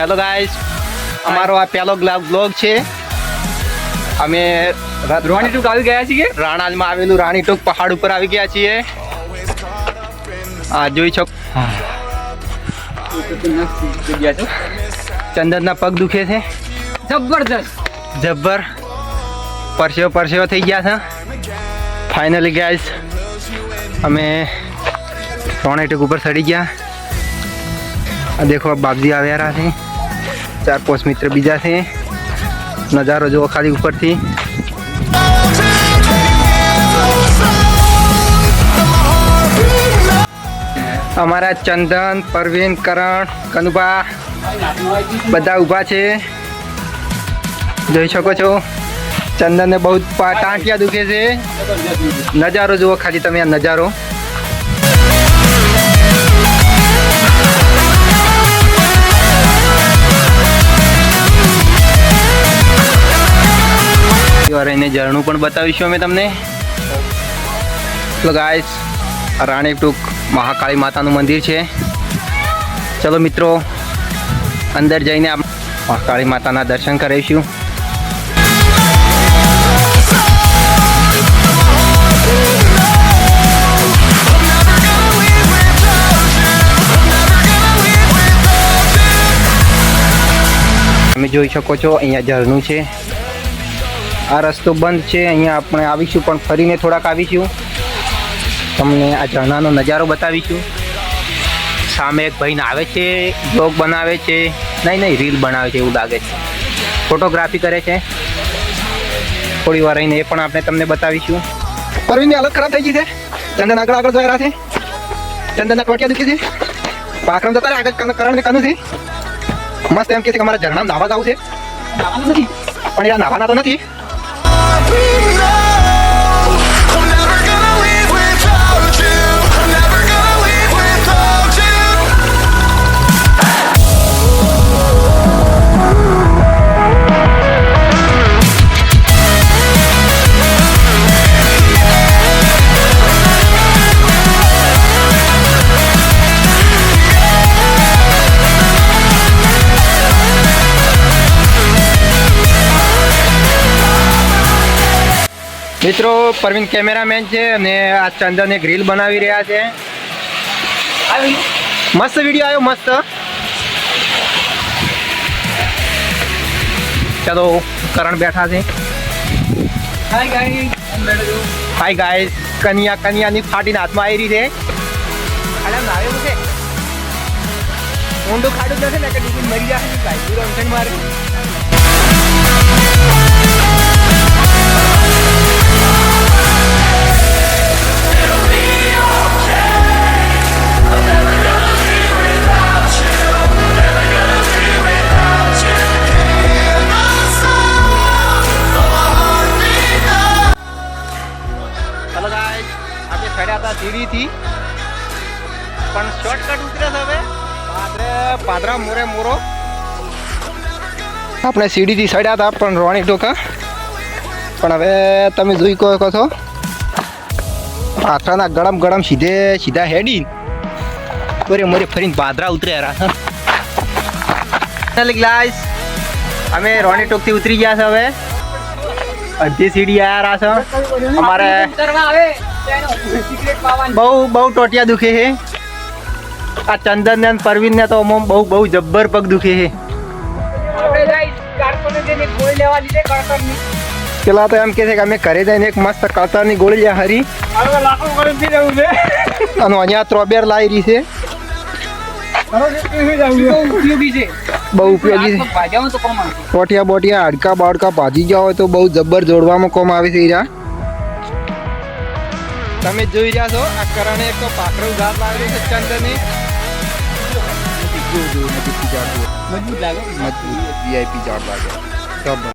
Hello guys, અમારો આ પહેલો બ્લોગ છે. અમે રાણી ટૂંક આવી ગયા છીએ. રાણાલમાં આવેલું રાણી ટૂંક પહાડ ઉપર આવી ગયા છીએ. આ જોઈ શકો, ચંદનના પગ દુખે છે જબ્બર. પરસેવો થઈ ગયા છે. ફાઇનલી ગાઈસ અમે રાણી ટૂંક ઉપર ચડી ગયા. આ દેખો બાપજી આવ્યા છે. 4-5 મિત્ર બીજા છે. નજારો જુઓ ખાલી ઉપરથી. અમારા ચંદન, પરવીન, કરણ, કનુભા બધા ઊભા છે. જોઈ શકો છો ચંદનને બહુ ટાંટિયા દુખે છે. નજારો જુઓ ખાલી તમે, આ નજારો. રહીને ઝરણું પણ બતાવીશું અમે તમને. તો ગાઈસ, રાણી ટૂંક મહાકાળી માતાનું મંદિર છે. ચલો મિત્રો, અંદર જઈને મહાકાળી માતાના દર્શન કરીશું. તમે જોઈ શકો છો અહીંયા ઝરણું છે. આ રસ્તો બંધ છે. અહીંયા આપણે આવીશું પણ ફરીને થોડાક આવીશું. તમને આ ઝરણાનો નજારો બતાવીશું. સામે એક ભાઈ આવે છે, બ્લોગ બનાવે છે. નહીં રીલ બનાવે છે એવું લાગે છે. ફોટોગ્રાફી કરે છે. થોડી વાર રહીને એ પણ આપણે તમને બતાવીશું. પરવીનની હાલત ખરાબ થઈ ગઈ છે. ચંદન આગળ જઈ રહ્યા છે. ચંદનના ટોટિયા દુખે છે. પાખરમ જતા આગળ કરણ ને કનું છે. મસ્ત એમ કે છે કે અમારા ઝરણામાં નાવા જવું છે. પણ યાર નાવાના તો નથી. મિત્રો, પરવીન કેમેરામેન છે અને આ ચંદન એક રીલ બનાવી રહ્યા છે. મસ્ત વિડીયો આવ્યો, મસ્ત. ચલો, કરણ બેઠા છે. હાય ગાઈસ, કન્યાની ફાટીને હાથમાં આવી રહી છે. ઊંડું ખાડું નથી ને કે મરી જશે મારે. સીડીથી પણ શોર્ટકટ ઉતરે છે. હવે પાદરા મોરો આપણે સીડીથી ચડ્યા હતા પણ રાણી ટોકા. પણ હવે તમે જોઈ કહો છો પાથરાના ગરમ સીધા હેડી મોરે ફરીને પાદરા ઉતર્યા હતા. ગ્લાસ અમે રાણી ટોકથી ઉતરી ગયા છે. હવે અડધી સીડી આવ્યા છે. અમારે બહુ ટોટિયા દુખે છે. આ ચંદન ને પરવીન ને તો બહુ જબ્બર પગ દુખે છે. પેલા તો એમ કે છે કે અમે ઘરે જઈને એક મસ્ત કળતરની ગોળી લે હરી અને અહીંયા ત્રોબેર લાવી રહી છે. બહુ ઉપયોગી છે. ટોટિયા બોટિયા હાડકા ભાજી ગયા હોય તો બહુ જબ્બર જોડવામાં કોમ આવે છે. તમે જોઈ રહ્યા છો આ કરણે એક તો પાખરું ઘાસ લાવેલું છે. ચંદને મજબૂત લાગે, મજબૂત VIP ઝાડ લાગે.